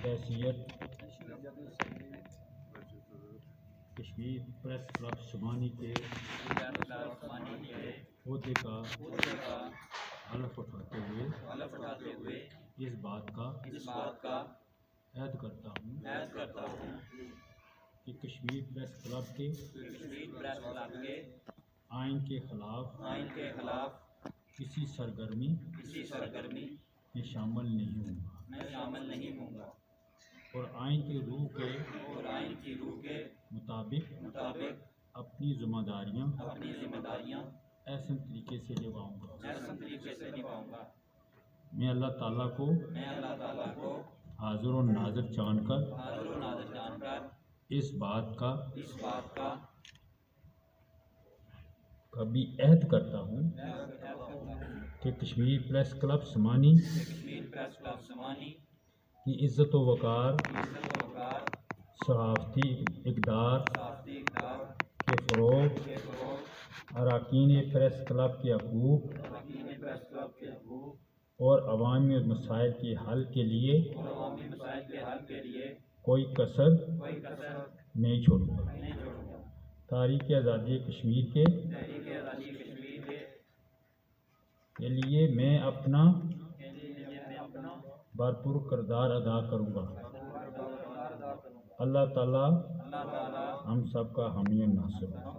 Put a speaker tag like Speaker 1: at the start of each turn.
Speaker 1: حیثیت Kashmir press club سمانی کے عہدے کا حلف اٹھاتے ہوئے اس بات کا عہد کرتا ہوں کہ کشمیر پریس کلب کے آئین کے خلاف کسی سرگرمی میں شامل نہیں ہوں گا اور آئین کی روح کے مطابق اپنی ذمہ داریاں احسن طریقے سے نبھاؤں گا۔ میں اللہ تعالیٰ کو حاضر و ناظر جان کر اس بات کا بھی عہد کرتا ہوں کہ کشمیر پریس کلب سمانی کی عزت و وقار، صحافتی اقدار کے فروغ، اراکین پریس کلب کے حقوق اور عوامی مسائل کے حل کے لیے کوئی کسر نہیں چھوڑوں گا۔ تاریخ آزادی کشمیر کے لیے میں اپنا بھرپور کردار ادا کروں گا۔ اللہ تعالیٰ ہم سب کا حامی و ناصر ہو۔